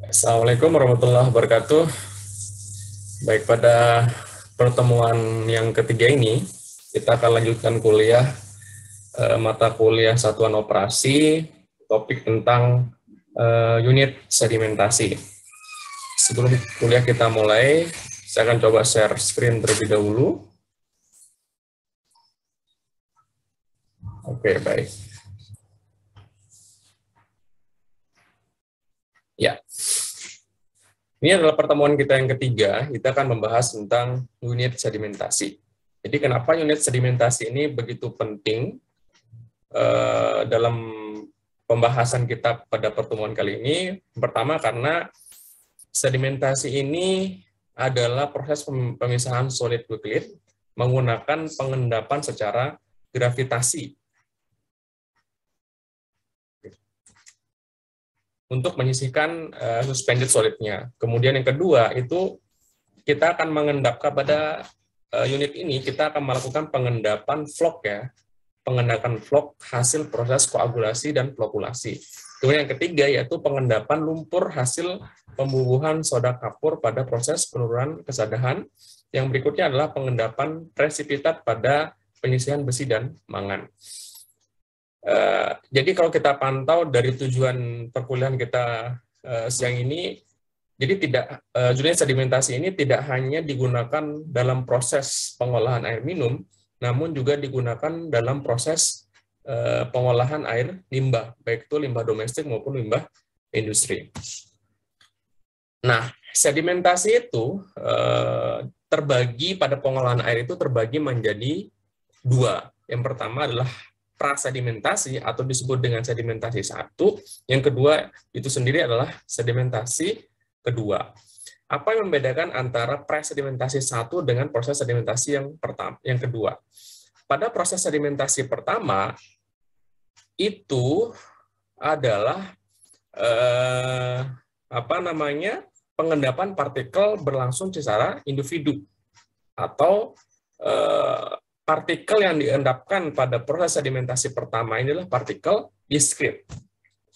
Assalamualaikum warahmatullahi wabarakatuh. Baik, pada pertemuan yang ketiga ini, kita akan lanjutkan kuliah mata kuliah satuan operasi, topik tentang unit sedimentasi. Sebelum kuliah kita mulai, saya akan coba share screen terlebih dahulu. Oke, baik. Ya. Ini adalah pertemuan kita yang ketiga, kita akan membahas tentang unit sedimentasi. Jadi kenapa unit sedimentasi ini begitu penting dalam pembahasan kita pada pertemuan kali ini? Pertama, karena sedimentasi ini adalah proses pemisahan solid liquid menggunakan pengendapan secara gravitasi untuk menyisihkan suspended solidnya. Kemudian yang kedua itu kita akan mengendap pada unit ini, kita akan melakukan pengendapan flok ya, pengendapan flok hasil proses koagulasi dan flokulasi. Kemudian yang ketiga yaitu pengendapan lumpur hasil pembubuhan soda kapur pada proses penurunan kesadahan. Yang berikutnya adalah pengendapan presipitat pada penyisihan besi dan mangan. Jadi kalau kita pantau dari tujuan perkuliahan kita siang ini, jadi unit sedimentasi ini tidak hanya digunakan dalam proses pengolahan air minum, namun juga digunakan dalam proses pengolahan air limbah, baik itu limbah domestik maupun limbah industri. Nah, sedimentasi itu terbagi pada pengolahan air itu terbagi menjadi dua. Yang pertama adalah prasedimentasi atau disebut dengan sedimentasi satu. Yang kedua itu sendiri adalah sedimentasi kedua. Apa yang membedakan antara prasedimentasi satu dengan proses sedimentasi yang kedua? Pada proses sedimentasi pertama itu adalah pengendapan partikel berlangsung secara individu atau partikel yang diendapkan pada proses sedimentasi pertama ini adalah partikel diskrit.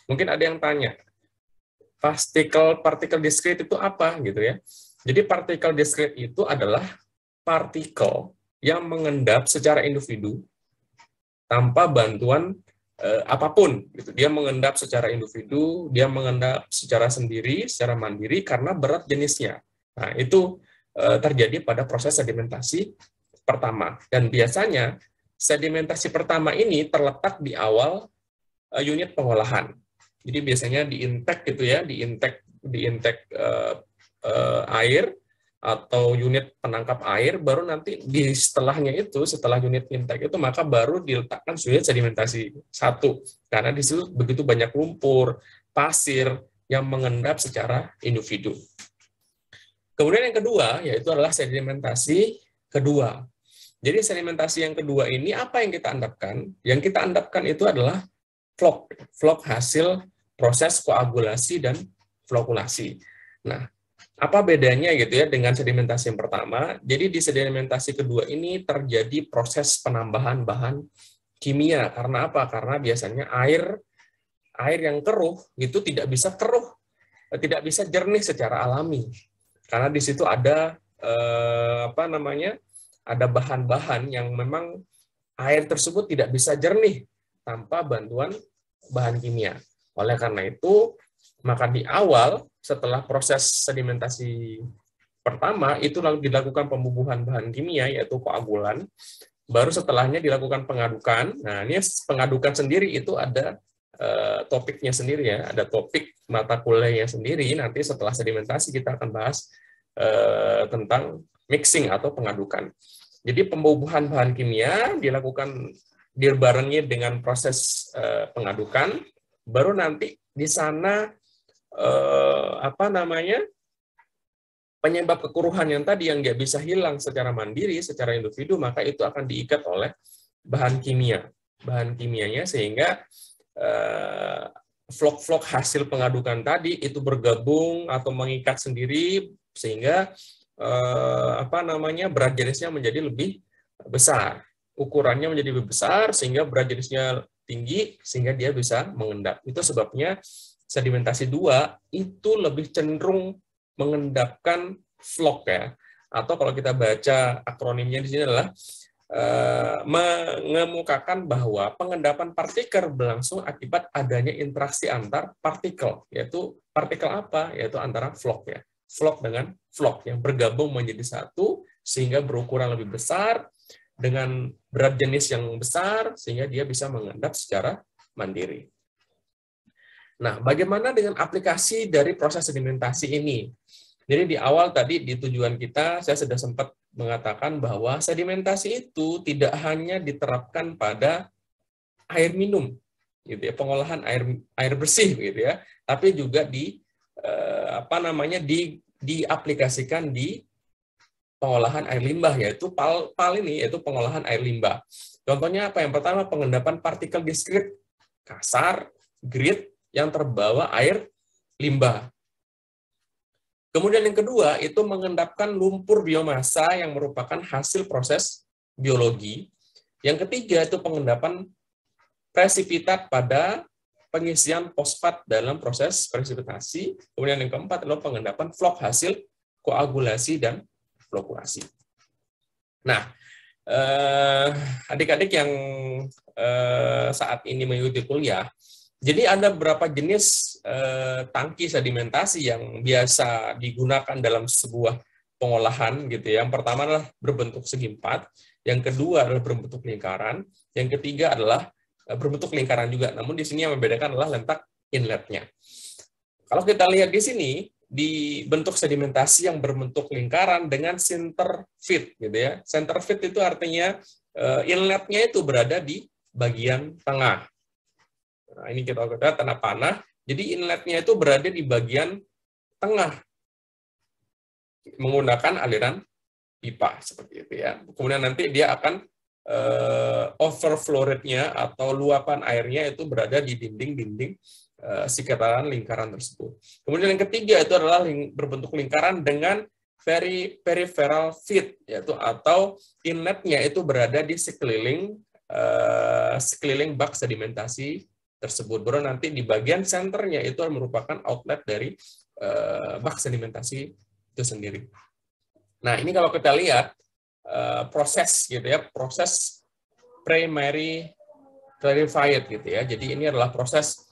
Mungkin ada yang tanya, partikel diskrit itu apa gitu ya? Jadi partikel diskrit itu adalah partikel yang mengendap secara individu tanpa bantuan apapun. Gitu. Dia mengendap secara individu, dia mengendap secara sendiri, secara mandiri karena berat jenisnya. Nah, itu terjadi pada proses sedimentasi pertama. Dan biasanya sedimentasi pertama ini terletak di awal unit pengolahan. Jadi biasanya di intake gitu ya, di intake air atau unit penangkap air, baru nanti di setelahnya itu, setelah unit intake itu, maka baru diletakkan unit sedimentasi satu. Karena di situ begitu banyak lumpur, pasir yang mengendap secara individu. Kemudian yang kedua, yaitu adalah sedimentasi kedua. Jadi sedimentasi yang kedua ini apa yang kita endapkan? Yang kita endapkan itu adalah flok hasil proses koagulasi dan flokulasi. Nah, apa bedanya gitu ya dengan sedimentasi yang pertama? Jadi di sedimentasi kedua ini terjadi proses penambahan bahan kimia. Karena apa? Karena biasanya air yang keruh itu tidak bisa jernih secara alami. Karena di situ ada ada bahan-bahan yang memang air tersebut tidak bisa jernih tanpa bantuan bahan kimia. Oleh karena itu, maka di awal setelah proses sedimentasi pertama itu lalu dilakukan pembubuhan bahan kimia yaitu koagulan, baru setelahnya dilakukan pengadukan. Nah, ini pengadukan sendiri itu ada topiknya sendiri ya, ada topik mata kuliahnya sendiri. Nanti setelah sedimentasi kita akan bahas tentang mixing atau pengadukan. Jadi pembubuhan bahan kimia dilakukan dibarengi dengan proses pengadukan, baru nanti di sana penyebab kekuruhan yang tadi yang nggak bisa hilang secara mandiri, secara individu, maka itu akan diikat oleh bahan kimianya sehingga flok-flok hasil pengadukan tadi itu bergabung atau mengikat sendiri sehingga berat jenisnya menjadi lebih besar, ukurannya menjadi lebih besar sehingga berat jenisnya tinggi sehingga dia bisa mengendap. Itu sebabnya sedimentasi 2 itu lebih cenderung mengendapkan vlog ya. Atau kalau kita baca akronimnya di sini adalah mengemukakan bahwa pengendapan partikel berlangsung akibat adanya interaksi antar partikel, yaitu partikel apa? Yaitu antara vlog ya. Vlog dengan vlog yang bergabung menjadi satu sehingga berukuran lebih besar dengan berat jenis yang besar sehingga dia bisa mengendap secara mandiri. Nah, bagaimana dengan aplikasi dari proses sedimentasi ini? Jadi di awal tadi di tujuan kita saya sudah sempat mengatakan bahwa sedimentasi itu tidak hanya diterapkan pada air minum, gitu ya, pengolahan air bersih, gitu ya, tapi juga diaplikasikan di pengolahan air limbah, yaitu PAL ini, yaitu pengolahan air limbah. Contohnya apa? Yang pertama, pengendapan partikel diskrit kasar, grit yang terbawa air limbah. Kemudian yang kedua, itu mengendapkan lumpur biomasa yang merupakan hasil proses biologi. Yang ketiga, itu pengendapan presipitat pada pengisian fosfat dalam proses presipitasi. Kemudian yang keempat adalah pengendapan vlog hasil koagulasi dan flokkulasi. Nah, adik-adik yang saat ini mengikuti kuliah, jadi ada beberapa jenis tangki sedimentasi yang biasa digunakan dalam sebuah pengolahan gitu ya. Yang pertama adalah berbentuk segi empat, yang kedua adalah berbentuk lingkaran, yang ketiga adalah berbentuk lingkaran juga. Namun di sini yang membedakan adalah letak inletnya. Kalau kita lihat di sini, di bentuk sedimentasi yang berbentuk lingkaran dengan center fit gitu ya. Center fit itu artinya inletnya itu berada di bagian tengah. Nah, ini kita lihat tanda panah. Jadi inletnya itu berada di bagian tengah menggunakan aliran pipa seperti itu ya. Kemudian nanti dia akan overflow rate-nya atau luapan airnya itu berada di dinding-dinding sekitaran lingkaran tersebut. Kemudian yang ketiga itu adalah berbentuk lingkaran dengan peripheral fit, yaitu atau inletnya itu berada di sekeliling bak sedimentasi tersebut. Baru nanti di bagian senternya itu merupakan outlet dari bak sedimentasi itu sendiri. Nah, ini kalau kita lihat proses gitu ya, proses primary clarified gitu ya. Jadi ini adalah proses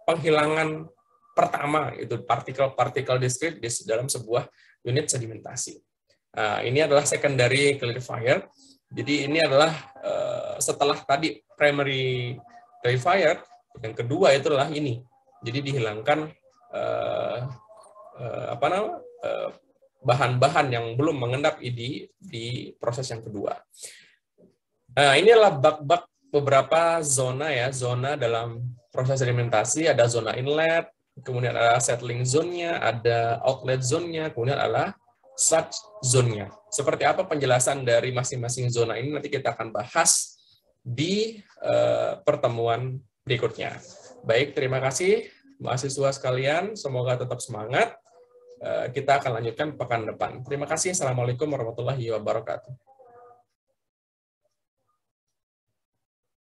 penghilangan pertama itu partikel-partikel diskrit di dalam sebuah unit sedimentasi. Nah, ini adalah secondary clarifier. Jadi ini adalah setelah tadi primary clarifier, yang kedua itu adalah ini. Jadi dihilangkan bahan-bahan yang belum mengendap di proses yang kedua. Nah, ini adalah bak-bak beberapa zona ya, zona dalam proses sedimentasi. Ada zona inlet, kemudian ada settling zone-nya, ada outlet zone-nya, kemudian adalah sludge zone-nya. Seperti apa penjelasan dari masing-masing zona ini nanti kita akan bahas di pertemuan berikutnya. Baik, terima kasih mahasiswa sekalian, semoga tetap semangat. Kita akan lanjutkan pekan depan. Terima kasih. Assalamualaikum warahmatullahi wabarakatuh.